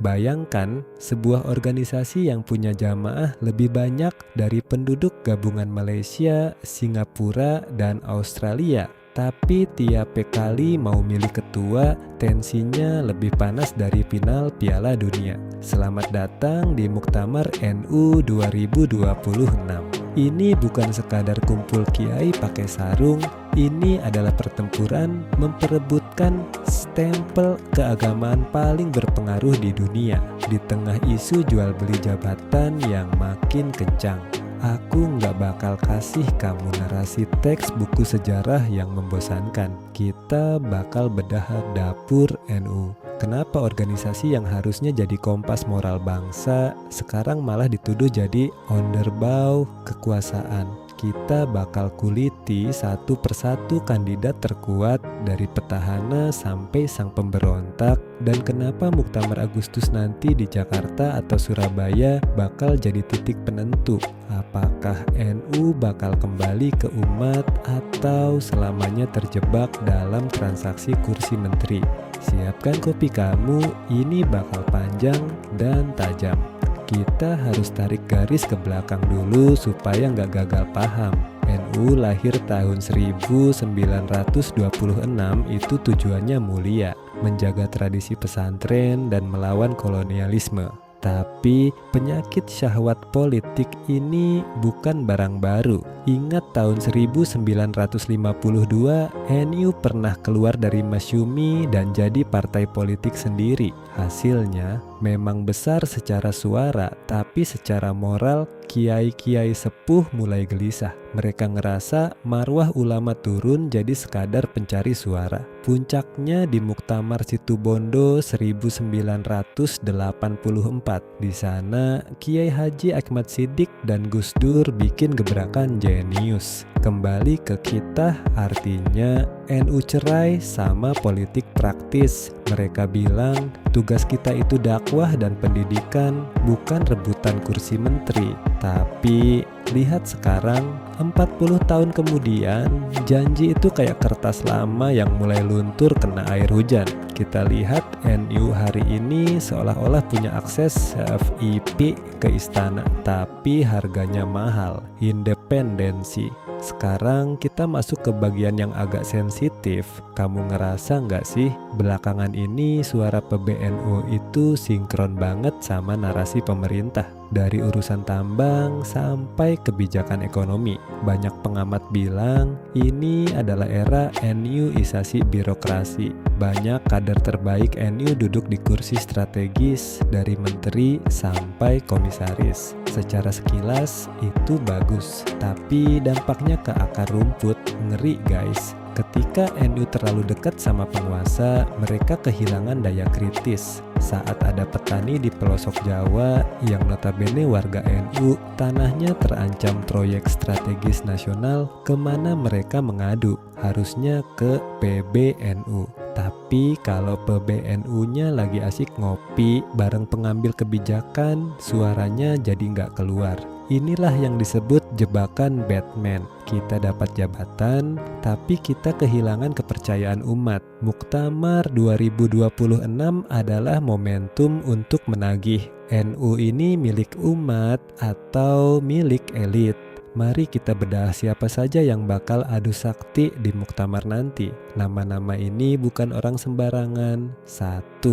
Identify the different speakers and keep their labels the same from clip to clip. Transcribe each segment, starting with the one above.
Speaker 1: Bayangkan sebuah organisasi yang punya jamaah lebih banyak dari penduduk gabungan Malaysia, Singapura, dan Australia. Tapi tiap kali mau milih ketua, tensinya lebih panas dari final Piala Dunia. Selamat datang di Muktamar NU 2026. Ini bukan sekadar kumpul kiai pakai sarung, ini adalah pertempuran memperebutkan stempel keagamaan paling berpengaruh di dunia. Di tengah isu jual beli jabatan yang makin kencang, aku nggak bakal kasih kamu narasi teks buku sejarah yang membosankan. Kita bakal bedah dapur NU. Kenapa organisasi yang harusnya jadi kompas moral bangsa sekarang malah dituduh jadi onderbau kekuasaan? Kita bakal kuliti satu persatu kandidat terkuat dari petahana sampai sang pemberontak, dan kenapa Muktamar Agustus nanti di Jakarta atau Surabaya bakal jadi titik penentu. Apakah NU bakal kembali ke umat atau selamanya terjebak dalam transaksi kursi menteri? Siapkan kopi kamu, ini bakal panjang dan tajam. Kita harus tarik garis ke belakang dulu supaya nggak gagal paham. NU lahir tahun 1926 itu tujuannya mulia, menjaga tradisi pesantren dan melawan kolonialisme. Tapi penyakit syahwat politik ini bukan barang baru. Ingat tahun 1952 NU pernah keluar dari Masyumi dan jadi partai politik sendiri. Hasilnya memang besar secara suara, tapi secara moral kiai-kiai sepuh mulai gelisah. Mereka ngerasa marwah ulama turun jadi sekadar pencari suara. Puncaknya di Muktamar Situbondo 1984. Di sana Kiai Haji Ahmad Siddiq dan Gus Dur bikin gebrakan jenius. Kembali ke kita, artinya NU cerai sama politik praktis. Mereka bilang tugas kita itu dakwah dan pendidikan, bukan rebutan kursi menteri. Tapi lihat sekarang, 40 tahun kemudian, janji itu kayak kertas lama yang mulai luntur kena air hujan. Kita lihat NU hari ini seolah-olah punya akses VIP ke istana, tapi harganya mahal, independensi. Sekarang kita masuk ke bagian yang agak sensitif. Kamu ngerasa nggak sih belakangan ini suara PBNU itu sinkron banget sama narasi pemerintah? Dari urusan tambang sampai kebijakan ekonomi. Banyak pengamat bilang ini adalah era NU-isasi birokrasi. Banyak kader terbaik NU duduk di kursi strategis dari menteri sampai komisaris. Secara sekilas itu bagus, tapi dampaknya ke akar rumput ngeri guys. Ketika NU terlalu dekat sama penguasa, mereka kehilangan daya kritis. Saat ada petani di pelosok Jawa yang notabene warga NU, tanahnya terancam proyek strategis nasional, kemana mereka mengadu? Harusnya ke PBNU. Tapi kalau PBNU-nya lagi asik ngopi bareng pengambil kebijakan, suaranya jadi nggak keluar. Inilah yang disebut jebakan Batman. Kita dapat jabatan, tapi kita kehilangan kepercayaan umat. Muktamar 2026 adalah momentum untuk menagih. NU ini milik umat atau milik elit? Mari kita bedah siapa saja yang bakal adu sakti di Muktamar nanti. Nama-nama ini bukan orang sembarangan. 1.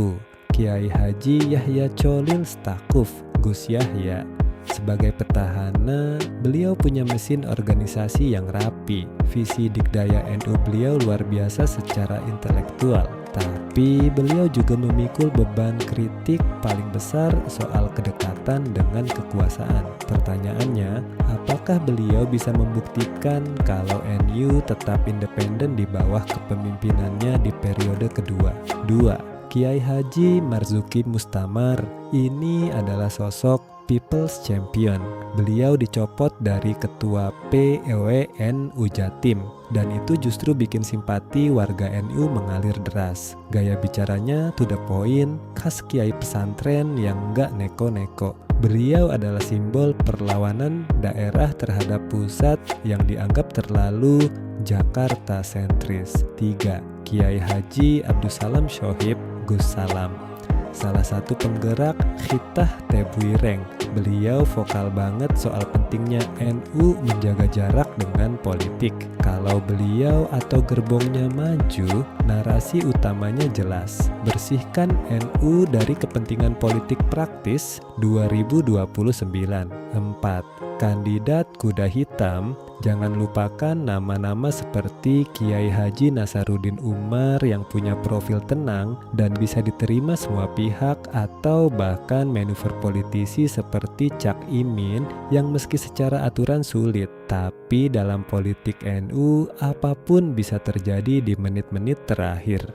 Speaker 1: Kiai Haji Yahya Cholil Stakuf, Gus Yahya. Sebagai petahana, beliau punya mesin organisasi yang rapi. Visi dikdaya NU beliau luar biasa secara intelektual. Tapi beliau juga memikul beban kritik paling besar soal kedekatan dengan kekuasaan. Pertanyaannya, apakah beliau bisa membuktikan kalau NU tetap independen di bawah kepemimpinannya di periode kedua? 2. Kiai Haji Marzuki Mustamar. Ini adalah sosok People's Champion. Beliau dicopot dari ketua PWNU Jatim, dan itu justru bikin simpati warga NU mengalir deras. Gaya bicaranya to the point, khas kiai pesantren yang nggak neko-neko. Beliau adalah simbol perlawanan daerah terhadap pusat yang dianggap terlalu Jakarta sentris. 3. Kiai Haji Abdussalam Shohib Gus Salam. salah satu penggerak Khitah Tebuireng. Beliau vokal banget soal pentingnya NU menjaga jarak dengan politik. Kalau beliau atau gerbongnya maju, narasi utamanya jelas. Bersihkan NU dari kepentingan politik praktis 2029. 4. Kandidat kuda hitam, jangan lupakan nama-nama seperti Kiai Haji Nasaruddin Umar yang punya profil tenang dan bisa diterima semua pihak, atau bahkan manuver politisi seperti Cak Imin yang meski secara aturan sulit, tapi dalam politik NU apapun bisa terjadi di menit-menit terakhir.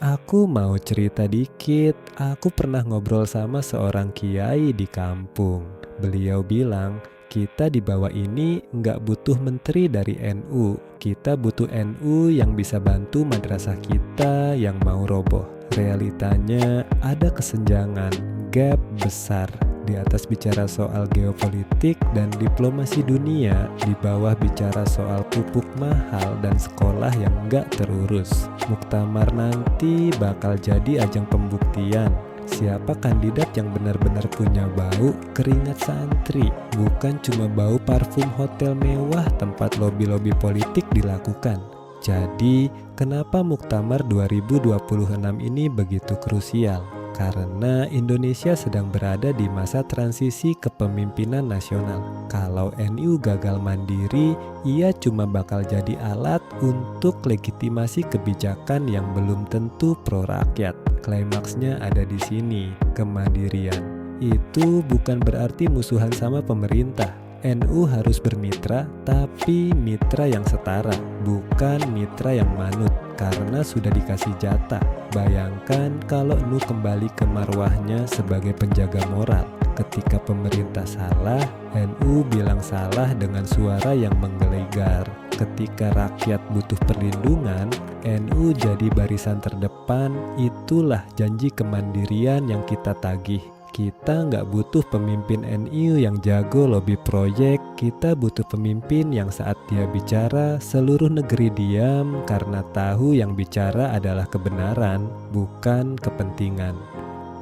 Speaker 1: Aku mau cerita dikit, aku pernah ngobrol sama seorang kiai di kampung. Beliau bilang, kita di bawah ini nggak butuh menteri dari NU, kita butuh NU yang bisa bantu madrasah kita yang mau roboh. Realitanya ada kesenjangan, gap besar. Di atas bicara soal geopolitik dan diplomasi dunia, di bawah bicara soal pupuk mahal dan sekolah yang nggak terurus. Muktamar nanti bakal jadi ajang pembuktian siapa kandidat yang benar-benar punya bau keringat santri, bukan cuma bau parfum hotel mewah tempat lobi-lobi politik dilakukan. Jadi, kenapa Muktamar 2026 ini begitu krusial? Karena Indonesia sedang berada di masa transisi kepemimpinan nasional. Kalau NU gagal mandiri, ia cuma bakal jadi alat untuk legitimasi kebijakan yang belum tentu pro rakyat. Klimaksnya ada di sini, kemandirian. Itu bukan berarti musuhan sama pemerintah. NU harus bermitra, tapi mitra yang setara, bukan mitra yang manut, karena sudah dikasih jatah. Bayangkan kalau NU kembali ke marwahnya sebagai penjaga moral. Ketika pemerintah salah, NU bilang salah dengan suara yang menggelegar. Ketika rakyat butuh perlindungan, NU jadi barisan terdepan. Itulah janji kemandirian yang kita tagih. Kita nggak butuh pemimpin NU yang jago lobby proyek, kita butuh pemimpin yang saat dia bicara seluruh negeri diam karena tahu yang bicara adalah kebenaran, bukan kepentingan.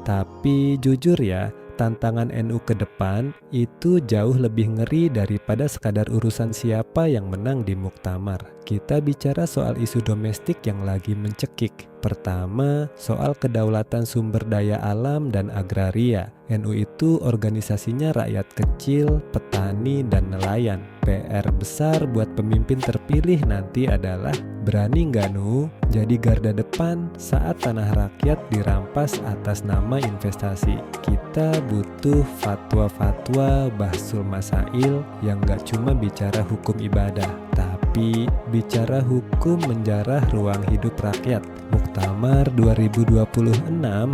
Speaker 1: Tapi jujur ya, tantangan NU ke depan itu jauh lebih ngeri daripada sekadar urusan siapa yang menang di Muktamar. Kita bicara soal isu domestik yang lagi mencekik. Pertama, soal kedaulatan sumber daya alam dan agraria. NU itu organisasinya rakyat kecil, petani, dan nelayan. PR besar buat pemimpin terpilih nanti adalah berani nggak NU jadi garda depan saat tanah rakyat dirampas atas nama investasi. Kita butuh fatwa-fatwa bahsul masail yang nggak cuma bicara hukum ibadah, tapi bicara hukum menjarah ruang hidup rakyat. Muktamar 2026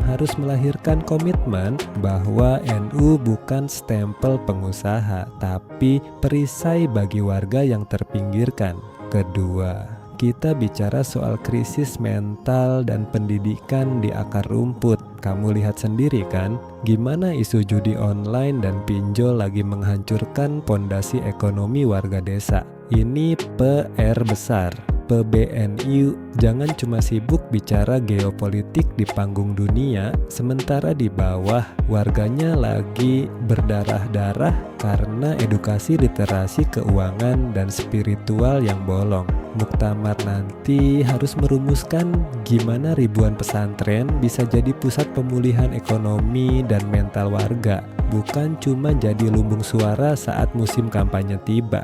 Speaker 1: harus melahirkan komitmen bahwa NU bukan stempel pengusaha, tapi perisai bagi warga yang terpinggirkan. Kedua, kita bicara soal krisis mental dan pendidikan di akar rumput. Kamu lihat sendiri kan, gimana isu judi online dan pinjol lagi menghancurkan pondasi ekonomi warga desa. Ini PR besar. PBNU jangan cuma sibuk bicara geopolitik di panggung dunia, sementara di bawah warganya lagi berdarah-darah karena edukasi literasi keuangan dan spiritual yang bolong. Muktamar nanti harus merumuskan gimana ribuan pesantren bisa jadi pusat pemulihan ekonomi dan mental warga, bukan cuma jadi lumbung suara saat musim kampanye tiba.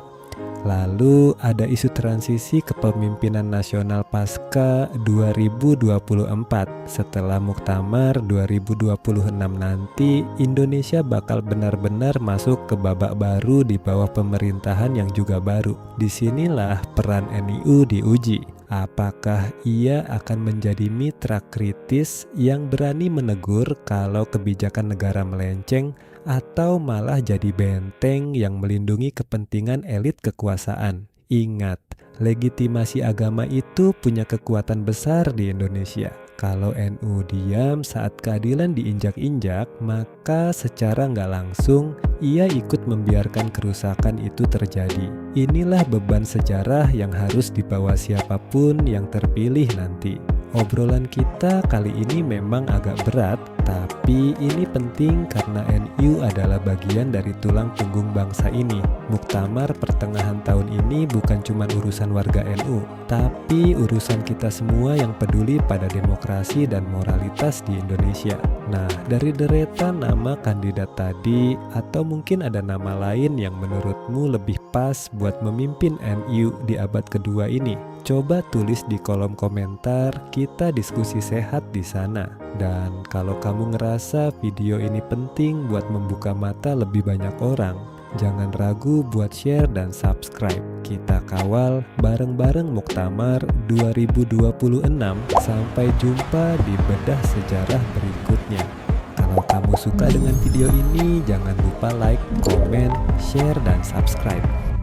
Speaker 1: Lalu ada isu transisi kepemimpinan nasional pasca 2024. Setelah Muktamar 2026 nanti, Indonesia bakal benar-benar masuk ke babak baru di bawah pemerintahan yang juga baru. Disinilah peran NU diuji. Apakah ia akan menjadi mitra kritis yang berani menegur kalau kebijakan negara melenceng, atau malah jadi benteng yang melindungi kepentingan elit kekuasaan? Ingat, legitimasi agama itu punya kekuatan besar di Indonesia. Kalau NU diam saat keadilan diinjak-injak, maka secara nggak langsung ia ikut membiarkan kerusakan itu terjadi. Inilah beban sejarah yang harus dibawa siapapun yang terpilih nanti. Obrolan kita kali ini memang agak berat, Tapi ini penting karena NU adalah bagian dari tulang punggung bangsa ini. Muktamar pertengahan tahun ini bukan cuma urusan warga NU, tapi urusan kita semua yang peduli pada demokrasi dan moralitas di Indonesia. Nah, dari deretan nama kandidat tadi, atau mungkin ada nama lain yang menurutmu lebih pas buat memimpin NU di abad kedua ini? Coba tulis di kolom komentar, kita diskusi sehat di sana. Dan kalau kamu ngerasa video ini penting buat membuka mata lebih banyak orang, jangan ragu buat share dan subscribe. Kita kawal bareng-bareng Muktamar 2026. Sampai jumpa di bedah sejarah berikutnya. Kalau kamu suka dengan video ini, jangan lupa like, komen, share, dan subscribe.